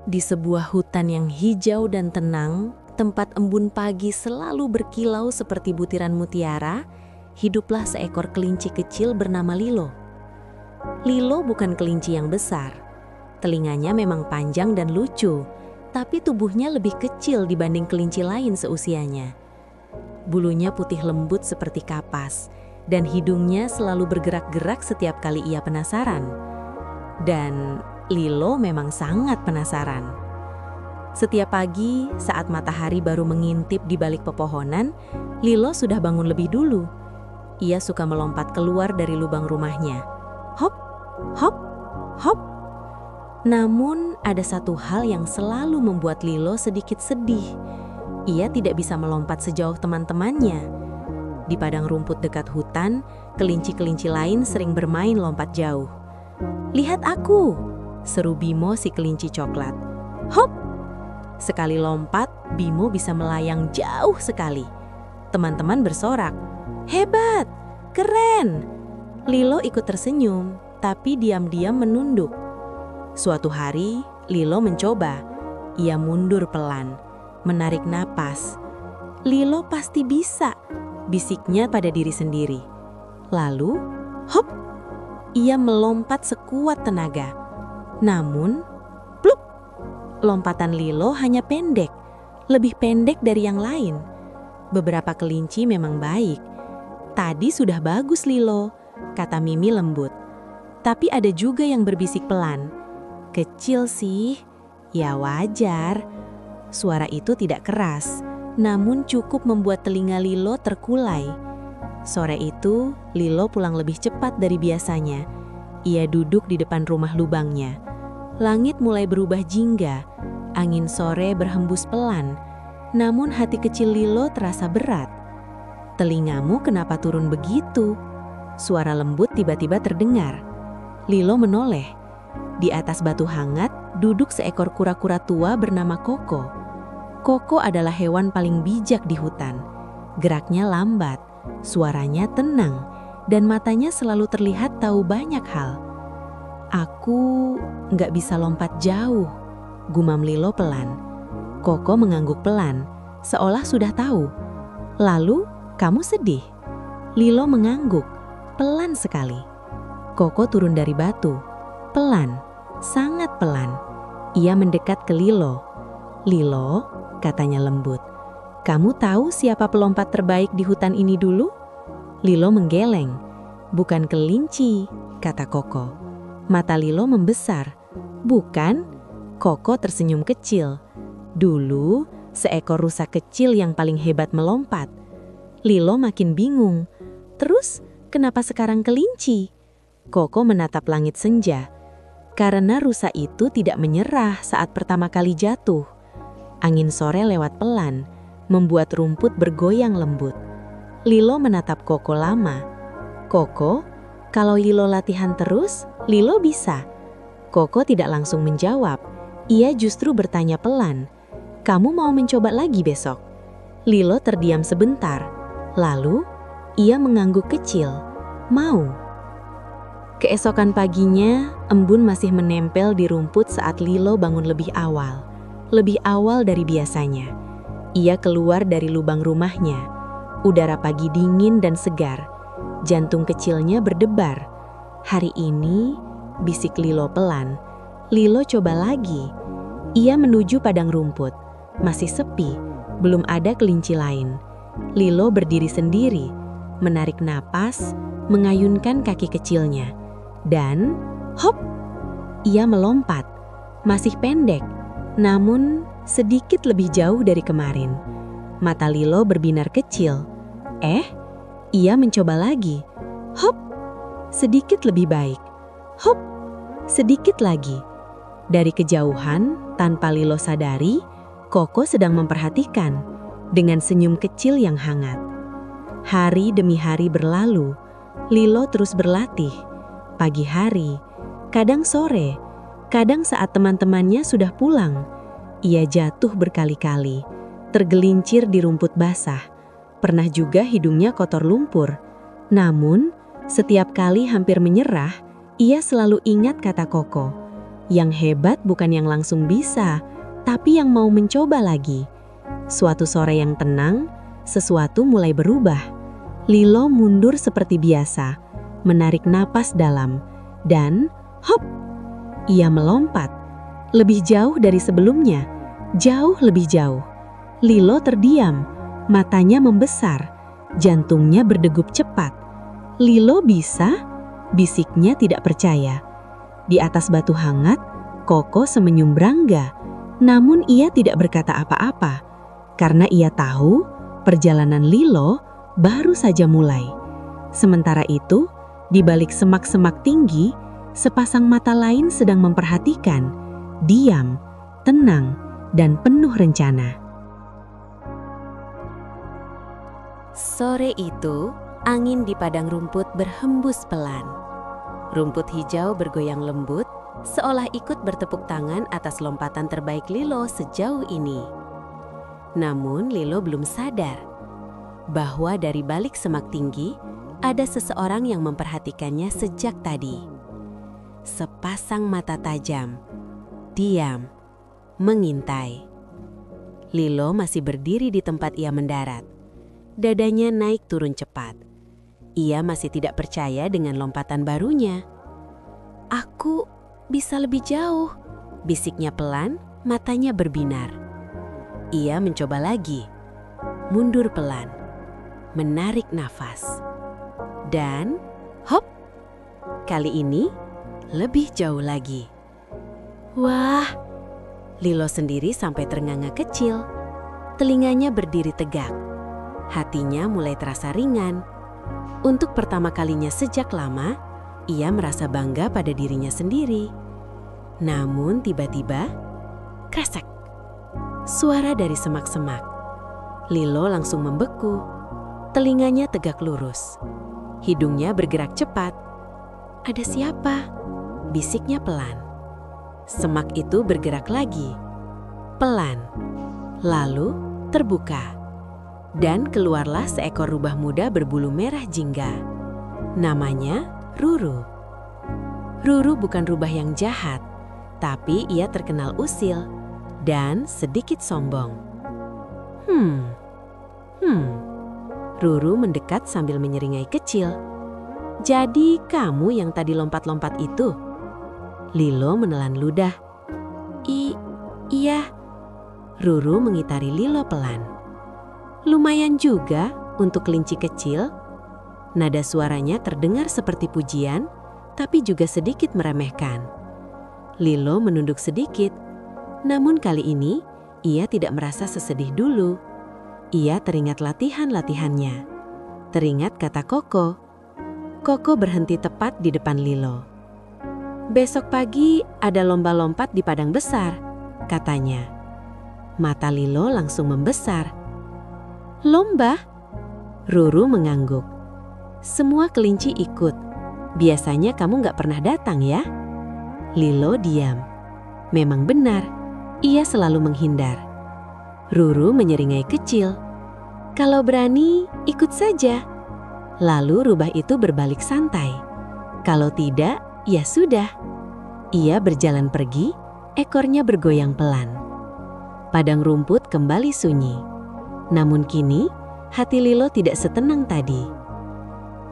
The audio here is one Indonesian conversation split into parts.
Di sebuah hutan yang hijau dan tenang, tempat embun pagi selalu berkilau seperti butiran mutiara, hiduplah seekor kelinci kecil bernama Lilo. Lilo bukan kelinci yang besar. Telinganya memang panjang dan lucu, tapi tubuhnya lebih kecil dibanding kelinci lain seusianya. Bulunya putih lembut seperti kapas, dan hidungnya selalu bergerak-gerak setiap kali ia penasaran. Dan Lilo memang sangat penasaran. Setiap pagi, saat matahari baru mengintip di balik pepohonan, Lilo sudah bangun lebih dulu. Ia suka melompat keluar dari lubang rumahnya. Hop, hop, hop. Namun, ada satu hal yang selalu membuat Lilo sedikit sedih. Ia tidak bisa melompat sejauh teman-temannya. Di padang rumput dekat hutan, kelinci-kelinci lain sering bermain lompat jauh. "Lihat aku!" seru Bimo si kelinci coklat. Hop! Sekali lompat, Bimo bisa melayang jauh sekali. Teman-teman bersorak, "Hebat! Keren!" Lilo ikut tersenyum, tapi diam-diam menunduk. Suatu hari, Lilo mencoba. Ia mundur pelan, menarik napas. "Lilo pasti bisa," bisiknya pada diri sendiri. Lalu, hop! Ia melompat sekuat tenaga. Namun, pluk! Lompatan Lilo hanya pendek, lebih pendek dari yang lain. Beberapa kelinci memang baik. "Tadi sudah bagus Lilo," kata Mimi lembut. Tapi ada juga yang berbisik pelan. "Kecil sih, ya wajar." Suara itu tidak keras, namun cukup membuat telinga Lilo terkulai. Sore itu, Lilo pulang lebih cepat dari biasanya. Ia duduk di depan rumah lubangnya. Langit mulai berubah jingga, angin sore berhembus pelan, namun hati kecil Lilo terasa berat. "Telingamu kenapa turun begitu?" Suara lembut tiba-tiba terdengar. Lilo menoleh. Di atas batu hangat, duduk seekor kura-kura tua bernama Koko. Koko adalah hewan paling bijak di hutan. Geraknya lambat, suaranya tenang, dan matanya selalu terlihat tahu banyak hal. "Aku nggak bisa lompat jauh," gumam Lilo pelan. Koko mengangguk pelan, seolah sudah tahu. "Lalu, kamu sedih?" Lilo mengangguk, pelan sekali. Koko turun dari batu, pelan, sangat pelan. Ia mendekat ke Lilo. "Lilo," katanya lembut, "kamu tahu siapa pelompat terbaik di hutan ini dulu?" Lilo menggeleng. "Bukan kelinci," kata Koko. Mata Lilo membesar. "Bukan?" Koko tersenyum kecil. "Dulu, seekor rusa kecil yang paling hebat melompat." Lilo makin bingung. "Terus, kenapa sekarang kelinci?" Koko menatap langit senja. Karena rusa itu tidak menyerah saat pertama kali jatuh. Angin sore lewat pelan, membuat rumput bergoyang lembut. Lilo menatap Koko lama. "Koko, kalau Lilo latihan terus, Lilo bisa." Koko tidak langsung menjawab. Ia justru bertanya pelan, "Kamu mau mencoba lagi besok?" Lilo terdiam sebentar. Lalu, ia mengangguk kecil. "Mau." Keesokan paginya, embun masih menempel di rumput saat Lilo bangun lebih awal dari biasanya. Ia keluar dari lubang rumahnya. Udara pagi dingin dan segar. Jantung kecilnya berdebar. "Hari ini," bisik Lilo pelan. Lilo coba lagi. Ia menuju padang rumput. Masih sepi, belum ada kelinci lain. Lilo berdiri sendiri, menarik napas, mengayunkan kaki kecilnya. Dan, hop! Ia melompat. Masih pendek, namun sedikit lebih jauh dari kemarin. Mata Lilo berbinar kecil. Ia mencoba lagi. Hop! Sedikit lebih baik. Hop! Sedikit lagi. Dari kejauhan, tanpa Lilo sadari, Koko sedang memperhatikan dengan senyum kecil yang hangat. Hari demi hari berlalu. Lilo terus berlatih. Pagi hari, kadang sore, kadang saat teman-temannya sudah pulang. Ia jatuh berkali-kali, tergelincir di rumput basah. Pernah juga hidungnya kotor lumpur. Namun, setiap kali hampir menyerah, ia selalu ingat kata Koko. Yang hebat bukan yang langsung bisa, tapi yang mau mencoba lagi. Suatu sore yang tenang, sesuatu mulai berubah. Lilo mundur seperti biasa, menarik napas dalam, dan hop! Ia melompat. Lebih jauh dari sebelumnya, jauh lebih jauh. Lilo terdiam, matanya membesar, jantungnya berdegup cepat. Lilo bisa? Bisiknya tidak percaya. Di atas batu hangat, Koko semenyum berangga, namun ia tidak berkata apa-apa, karena ia tahu perjalanan Lilo baru saja mulai. Sementara itu, di balik semak-semak tinggi, sepasang mata lain sedang memperhatikan, diam, tenang, dan penuh rencana. Sore itu, angin di padang rumput berhembus pelan. Rumput hijau bergoyang lembut, seolah ikut bertepuk tangan atas lompatan terbaik Lilo sejauh ini. Namun Lilo belum sadar bahwa dari balik semak tinggi ada seseorang yang memperhatikannya sejak tadi. Sepasang mata tajam, diam, mengintai. Lilo masih berdiri di tempat ia mendarat. Dadanya naik turun cepat. Ia masih tidak percaya dengan lompatan barunya. "Aku bisa lebih jauh," bisiknya pelan, matanya berbinar. Ia mencoba lagi, mundur pelan, menarik nafas. Dan hop! Kali ini lebih jauh lagi. Wah! Lilo sendiri sampai ternganga kecil. Telinganya berdiri tegak. Hatinya mulai terasa ringan. Untuk pertama kalinya sejak lama, ia merasa bangga pada dirinya sendiri. Namun tiba-tiba, kresek! Suara dari semak-semak. Lilo langsung membeku. Telinganya tegak lurus. Hidungnya bergerak cepat. "Ada siapa?" bisiknya pelan. Semak itu bergerak lagi. Pelan. Lalu terbuka. Dan keluarlah seekor rubah muda berbulu merah jingga. Namanya Ruru. Ruru bukan rubah yang jahat, tapi ia terkenal usil dan sedikit sombong. Ruru mendekat sambil menyeringai kecil. "Jadi kamu yang tadi lompat-lompat itu?" Lilo menelan ludah. Iya." Ruru mengitari Lilo pelan. "Lumayan juga untuk kelinci kecil." Nada suaranya terdengar seperti pujian, tapi juga sedikit meremehkan. Lilo menunduk sedikit, namun kali ini ia tidak merasa sesedih dulu. Ia teringat latihan-latihannya. Teringat kata Koko. Koko berhenti tepat di depan Lilo. "Besok pagi ada lomba lompat di padang besar," katanya. Mata Lilo langsung membesar. "Lomba?" Ruru mengangguk. "Semua kelinci ikut. Biasanya kamu gak pernah datang ya?" Lilo diam. Memang benar, ia selalu menghindar. Ruru menyeringai kecil. "Kalau berani, ikut saja." Lalu rubah itu berbalik santai. Kalau tidak, ya sudah. Ia berjalan pergi, ekornya bergoyang pelan. Padang rumput kembali sunyi. Namun kini, hati Lilo tidak setenang tadi.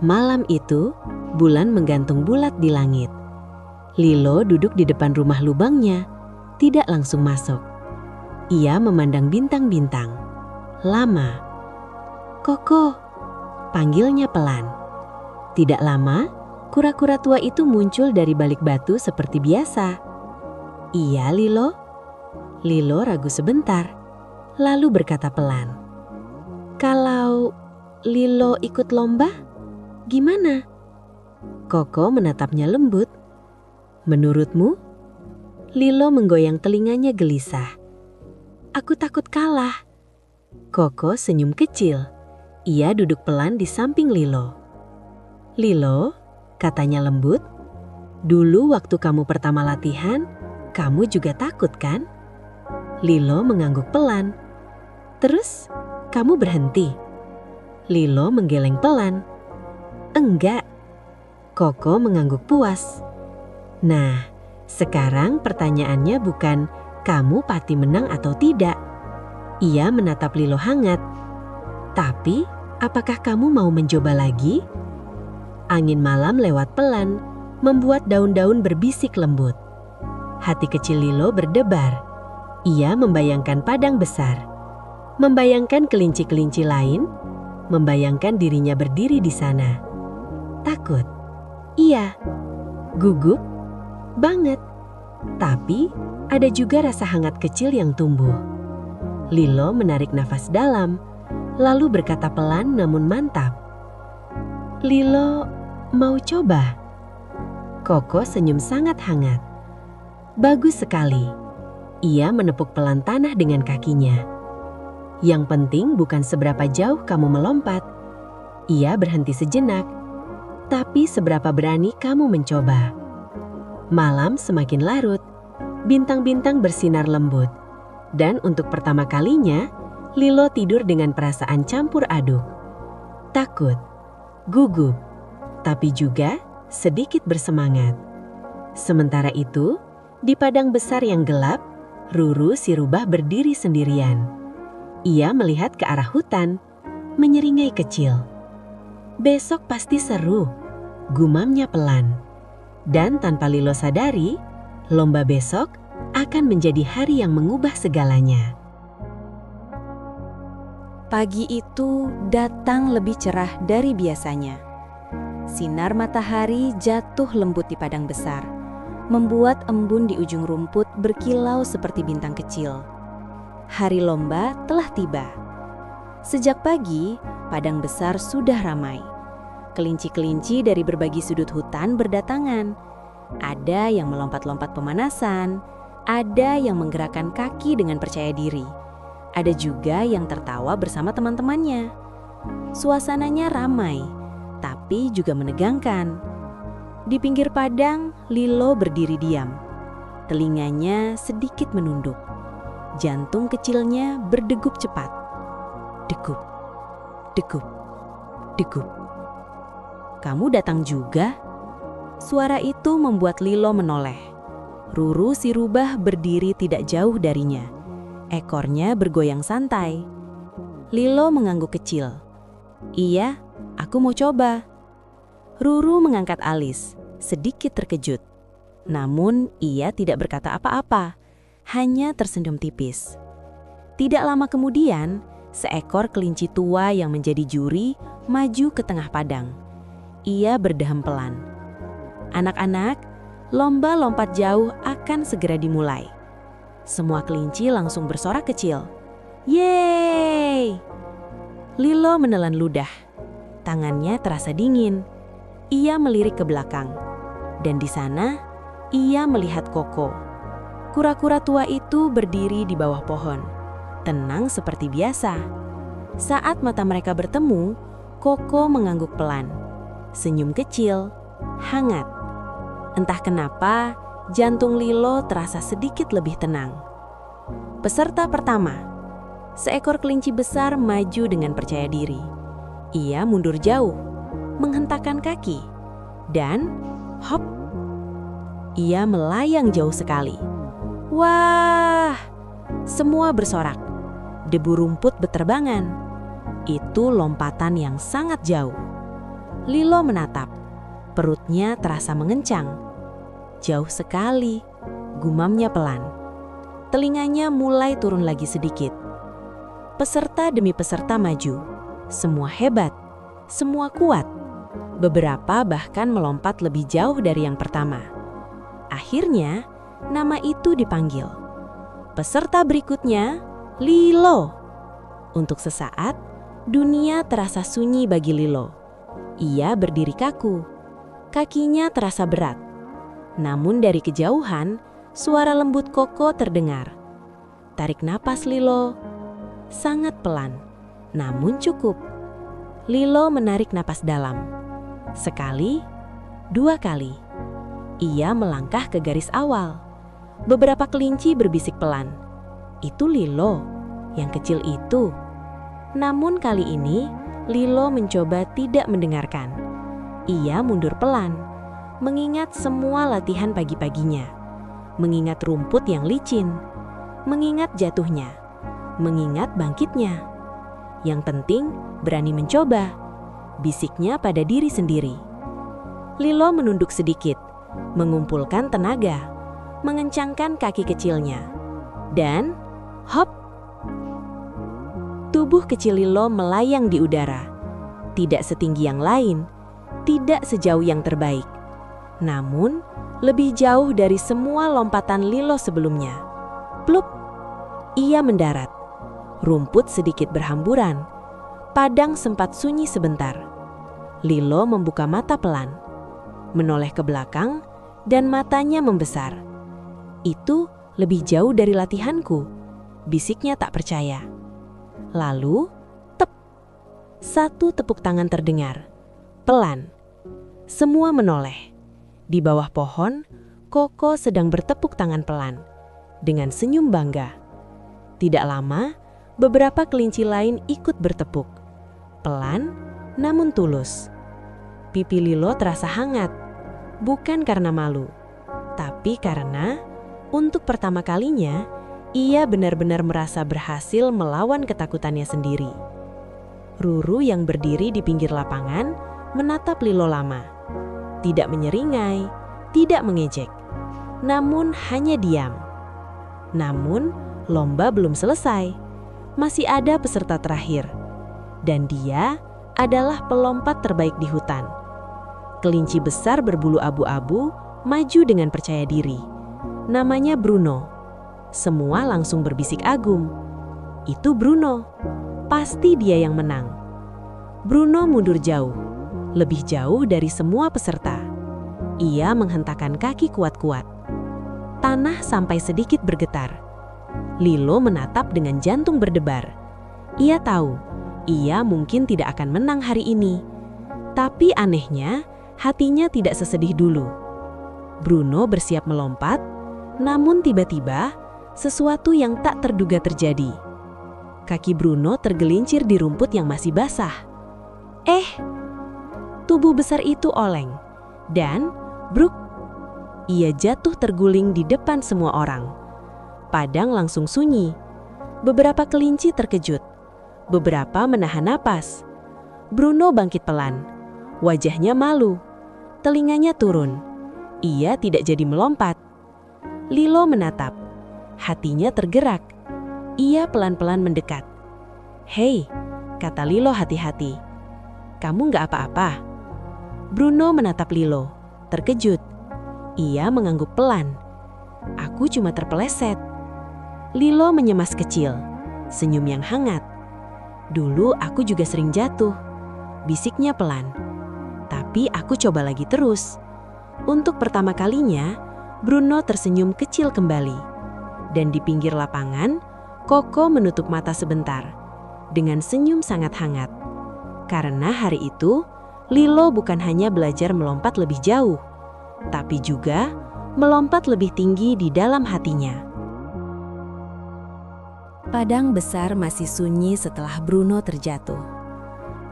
Malam itu, bulan menggantung bulat di langit. Lilo duduk di depan rumah lubangnya, tidak langsung masuk. Ia memandang bintang-bintang. Lama. "Koko," panggilnya pelan. Tidak lama, kura-kura tua itu muncul dari balik batu seperti biasa. "Iya, Lilo?" Lilo ragu sebentar, lalu berkata pelan, "Kalau Lilo ikut lomba, gimana?" Koko menatapnya lembut. "Menurutmu?" Lilo menggoyang telinganya gelisah. "Aku takut kalah." Koko senyum kecil. Ia duduk pelan di samping Lilo. "Lilo," katanya lembut, "dulu waktu kamu pertama latihan, kamu juga takut kan?" Lilo mengangguk pelan. "Terus, kamu berhenti?" Lilo menggeleng pelan. "Enggak." Koko mengangguk puas. "Nah, Sekarang pertanyaannya bukan kamu pasti menang atau tidak. Ia menatap Lilo hangat. Tapi, apakah kamu mau mencoba lagi? Angin malam lewat pelan, membuat daun-daun berbisik lembut. Hati kecil Lilo berdebar. Ia membayangkan padang besar, membayangkan kelinci-kelinci lain, membayangkan dirinya berdiri di sana. Takut, iya. Gugup, banget. Tapi, ada juga rasa hangat kecil yang tumbuh. Lilo menarik nafas dalam, lalu berkata pelan namun mantap. Lilo, mau coba? Koko senyum sangat hangat. Bagus sekali. Ia menepuk pelan tanah dengan kakinya. Yang penting bukan seberapa jauh kamu melompat. Ia berhenti sejenak. Tapi seberapa berani kamu mencoba. Malam semakin larut. Bintang-bintang bersinar lembut. Dan untuk pertama kalinya, Lilo tidur dengan perasaan campur aduk. Takut, gugup, tapi juga sedikit bersemangat. Sementara itu, di padang besar yang gelap, Ruru si rubah berdiri sendirian. Ia melihat ke arah hutan, menyeringai kecil. Besok pasti seru, gumamnya pelan. Dan tanpa Lilo sadari, lomba besok akan menjadi hari yang mengubah segalanya. Pagi itu datang lebih cerah dari biasanya. Sinar matahari jatuh lembut di padang besar, membuat embun di ujung rumput berkilau seperti bintang kecil. Hari lomba telah tiba. Sejak pagi, padang besar sudah ramai. Kelinci-kelinci dari berbagai sudut hutan berdatangan. Ada yang melompat-lompat pemanasan, ada yang menggerakkan kaki dengan percaya diri. Ada juga yang tertawa bersama teman-temannya. Suasananya ramai, tapi juga menegangkan. Di pinggir padang, Lilo berdiri diam. Telinganya sedikit menunduk. Jantung kecilnya berdegup cepat. Degup, degup, degup. Kamu datang juga? Suara itu membuat Lilo menoleh. Ruru si rubah berdiri tidak jauh darinya. Ekornya bergoyang santai. Lilo mengangguk kecil. Iya, aku mau coba. Ruru mengangkat alis, sedikit terkejut. Namun ia tidak berkata apa-apa, hanya tersenyum tipis. Tidak lama kemudian, seekor kelinci tua yang menjadi juri maju ke tengah padang. Ia berdehem pelan. Anak-anak, lomba lompat jauh akan segera dimulai. Semua kelinci langsung bersorak kecil. Yeay! Lilo menelan ludah. Tangannya terasa dingin. Ia melirik ke belakang. Dan di sana, ia melihat Koko. Kura-kura tua itu berdiri di bawah pohon. Tenang seperti biasa. Saat mata mereka bertemu, Koko mengangguk pelan. Senyum kecil, hangat. Entah kenapa, jantung Lilo terasa sedikit lebih tenang. Peserta pertama, seekor kelinci besar maju dengan percaya diri. Ia mundur jauh, menghentakkan kaki, dan hop, ia melayang jauh sekali. Wah, semua bersorak. Debu rumput beterbangan. Itu lompatan yang sangat jauh. Lilo menatap. Perutnya terasa mengencang. Jauh sekali, gumamnya pelan. Telinganya mulai turun lagi sedikit. Peserta demi peserta maju. Semua hebat, semua kuat. Beberapa bahkan melompat lebih jauh dari yang pertama. Akhirnya, nama itu dipanggil. Peserta berikutnya, Lilo. Untuk sesaat, dunia terasa sunyi bagi Lilo. Ia berdiri kaku. Kakinya terasa berat. Namun dari kejauhan, suara lembut Koko terdengar. Tarik napas Lilo. Sangat pelan, namun cukup. Lilo menarik napas dalam. Sekali, dua kali. Ia melangkah ke garis awal. Beberapa kelinci berbisik pelan. Itu Lilo, yang kecil itu. Namun kali ini, Lilo mencoba tidak mendengarkan. Ia mundur pelan, mengingat semua latihan pagi-paginya. mengingat rumput yang licin, mengingat jatuhnya, mengingat bangkitnya. Yang penting berani mencoba, bisiknya pada diri sendiri. Lilo menunduk sedikit, mengumpulkan tenaga, mengencangkan kaki kecilnya. Dan hop! Tubuh kecil Lilo melayang di udara. Tidak setinggi yang lain, tidak sejauh yang terbaik. Namun, lebih jauh dari semua lompatan Lilo sebelumnya. Plup! Ia mendarat. Rumput sedikit berhamburan. Padang sempat sunyi sebentar. Lilo membuka mata pelan, menoleh ke belakang, dan matanya membesar. Itu lebih jauh dari latihanku, bisiknya tak percaya. Lalu, tep! Satu tepuk tangan terdengar. Pelan. Semua menoleh. Di bawah pohon, Koko sedang bertepuk tangan pelan, dengan senyum bangga. Tidak lama, beberapa kelinci lain ikut bertepuk. Pelan, namun tulus. Pipi Lilo terasa hangat, bukan karena malu, tapi karena untuk pertama kalinya ia benar-benar merasa berhasil melawan ketakutannya sendiri. Ruru yang berdiri di pinggir lapangan menatap Lilo lama. Tidak menyeringai, tidak mengejek, namun hanya diam. Namun, lomba belum selesai. Masih ada peserta terakhir. Dan dia adalah pelompat terbaik di hutan. Kelinci besar berbulu abu-abu maju dengan percaya diri. Namanya Bruno. Semua langsung berbisik agum. Itu Bruno. Pasti dia yang menang. Bruno mundur jauh. Lebih jauh dari semua peserta. Ia menghentakkan kaki kuat-kuat. Tanah sampai sedikit bergetar. Lilo menatap dengan jantung berdebar. Ia tahu, ia mungkin tidak akan menang hari ini. Tapi anehnya, hatinya tidak sesedih dulu. Bruno bersiap melompat, namun tiba-tiba sesuatu yang tak terduga terjadi. Kaki Bruno tergelincir di rumput yang masih basah. Tubuh besar itu oleng. Dan, bruk, ia jatuh terguling di depan semua orang. Padang langsung sunyi. Beberapa kelinci terkejut. Beberapa menahan napas. Bruno bangkit pelan. Wajahnya malu. Telinganya turun. Ia tidak jadi melompat. Lilo menatap. Hatinya tergerak. Ia pelan-pelan mendekat. "Hei," kata Lilo hati-hati. "Kamu nggak apa-apa?" Bruno menatap Lilo, terkejut. Ia mengangguk pelan. "Aku cuma terpeleset." Lilo menyemas kecil, senyum yang hangat. "Dulu aku juga sering jatuh," bisiknya pelan. "Tapi aku coba lagi terus." Untuk pertama kalinya, Bruno tersenyum kecil kembali. Dan di pinggir lapangan, Koko menutup mata sebentar, dengan senyum sangat hangat. Karena hari itu, Lilo bukan hanya belajar melompat lebih jauh, tapi juga melompat lebih tinggi di dalam hatinya. Padang besar masih sunyi setelah Bruno terjatuh.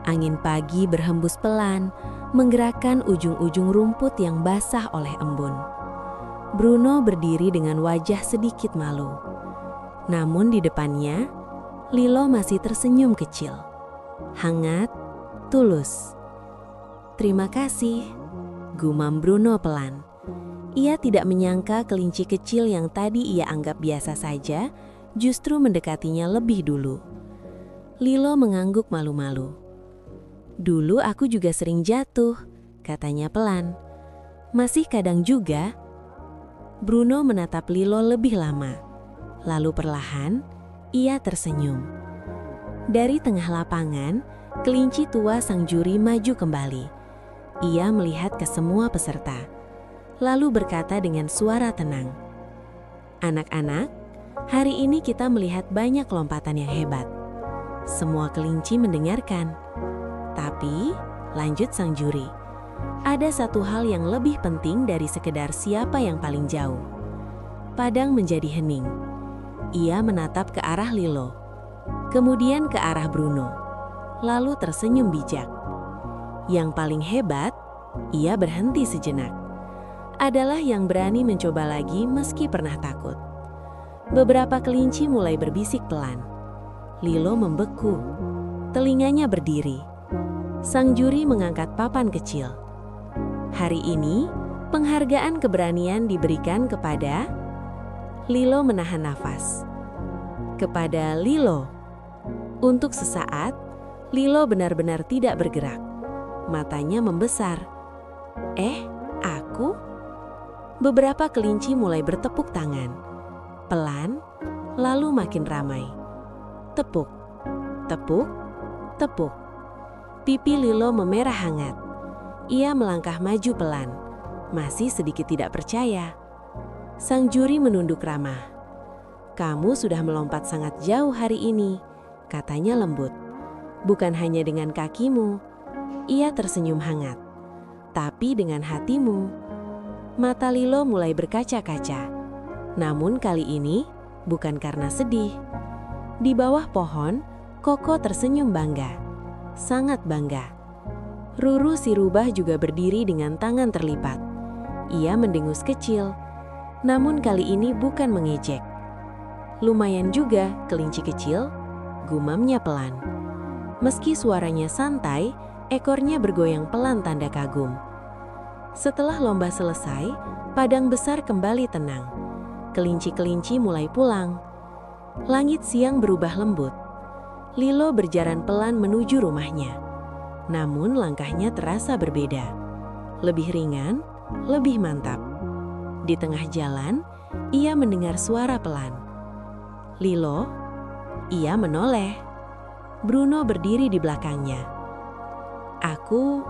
Angin pagi berhembus pelan, menggerakkan ujung-ujung rumput yang basah oleh embun. Bruno berdiri dengan wajah sedikit malu. Namun di depannya, Lilo masih tersenyum kecil. Hangat, tulus. "Terima kasih," gumam Bruno pelan. Ia tidak menyangka kelinci kecil yang tadi ia anggap biasa saja, justru mendekatinya lebih dulu. Lilo mengangguk malu-malu. "Dulu aku juga sering jatuh," katanya pelan. "Masih kadang juga." Bruno menatap Lilo lebih lama. Lalu perlahan, ia tersenyum. Dari tengah lapangan, kelinci tua sang juri maju kembali. Ia melihat ke semua peserta, lalu berkata dengan suara tenang, "Anak-anak, hari ini kita melihat banyak lompatan yang hebat." Semua kelinci mendengarkan. "Tapi," lanjut sang juri, "ada satu hal yang lebih penting dari sekedar siapa yang paling jauh." Padang menjadi hening. Ia menatap ke arah Lilo, kemudian ke arah Bruno, lalu tersenyum bijak. "Yang paling hebat," ia berhenti sejenak, adalah yang berani mencoba lagi meski pernah takut. Beberapa kelinci mulai berbisik pelan. Lilo membeku. Telinganya berdiri. Sang juri mengangkat papan kecil. Hari ini, penghargaan keberanian diberikan kepada Lilo menahan nafas. Kepada Lilo. Untuk sesaat, Lilo benar-benar tidak bergerak. Matanya membesar. Aku? Beberapa kelinci mulai bertepuk tangan. Pelan, lalu makin ramai. Tepuk, tepuk, tepuk. Pipi Lilo memerah hangat. Ia melangkah maju pelan, masih sedikit tidak percaya. Sang juri menunduk ramah. "Kamu sudah melompat sangat jauh hari ini," katanya lembut. "Bukan hanya dengan kakimu." Ia tersenyum hangat. "Tapi dengan hatimu." Mata Lilo mulai berkaca-kaca. Namun kali ini bukan karena sedih. Di bawah pohon, Koko tersenyum bangga. Sangat bangga. Ruru si rubah juga berdiri dengan tangan terlipat. Ia mendengus kecil. Namun kali ini bukan mengejek. "Lumayan juga, kelinci kecil," gumamnya pelan. Meski suaranya santai, ekornya bergoyang pelan tanda kagum. Setelah lomba selesai, padang besar kembali tenang. Kelinci-kelinci mulai pulang. Langit siang berubah lembut. Lilo berjalan pelan menuju rumahnya. Namun langkahnya terasa berbeda. Lebih ringan, lebih mantap. Di tengah jalan, ia mendengar suara pelan. "Lilo?" Ia menoleh. Bruno berdiri di belakangnya. "Aku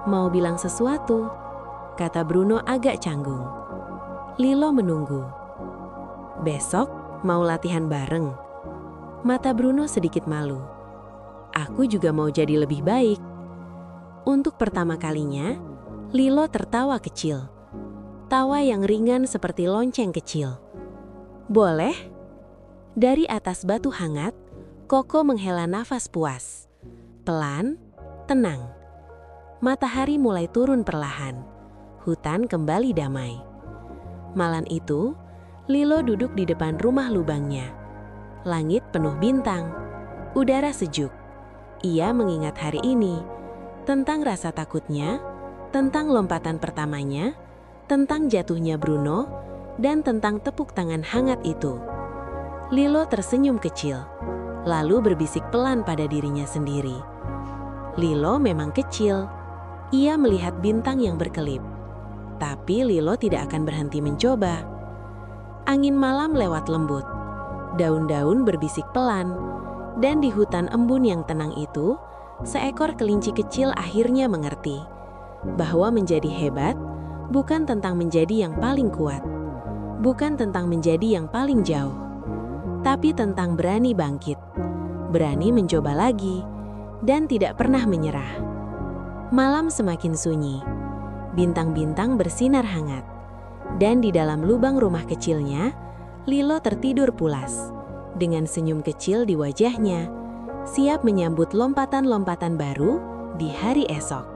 mau bilang sesuatu," kata Bruno agak canggung. Lilo menunggu. "Besok mau latihan bareng?" Mata Bruno sedikit malu. "Aku juga mau jadi lebih baik." Untuk pertama kalinya, Lilo tertawa kecil. Tawa yang ringan seperti lonceng kecil. "Boleh?" Dari atas batu hangat, Koko menghela nafas puas. Pelan, tenang. Matahari mulai turun perlahan. Hutan kembali damai. Malam itu, Lilo duduk di depan rumah lubangnya. Langit penuh bintang, udara sejuk. Ia mengingat hari ini, tentang rasa takutnya, tentang lompatan pertamanya, tentang jatuhnya Bruno, dan tentang tepuk tangan hangat itu. Lilo tersenyum kecil, lalu berbisik pelan pada dirinya sendiri. Lilo memang kecil. Ia melihat bintang yang berkelip. Tapi Lilo tidak akan berhenti mencoba. Angin malam lewat lembut. Daun-daun berbisik pelan, dan di hutan embun yang tenang itu, seekor kelinci kecil akhirnya mengerti bahwa menjadi hebat bukan tentang menjadi yang paling kuat, bukan tentang menjadi yang paling jauh, tapi tentang berani bangkit, berani mencoba lagi, dan tidak pernah menyerah. Malam semakin sunyi, bintang-bintang bersinar hangat, dan di dalam lubang rumah kecilnya, Lilo tertidur pulas, dengan senyum kecil di wajahnya, siap menyambut lompatan-lompatan baru di hari esok.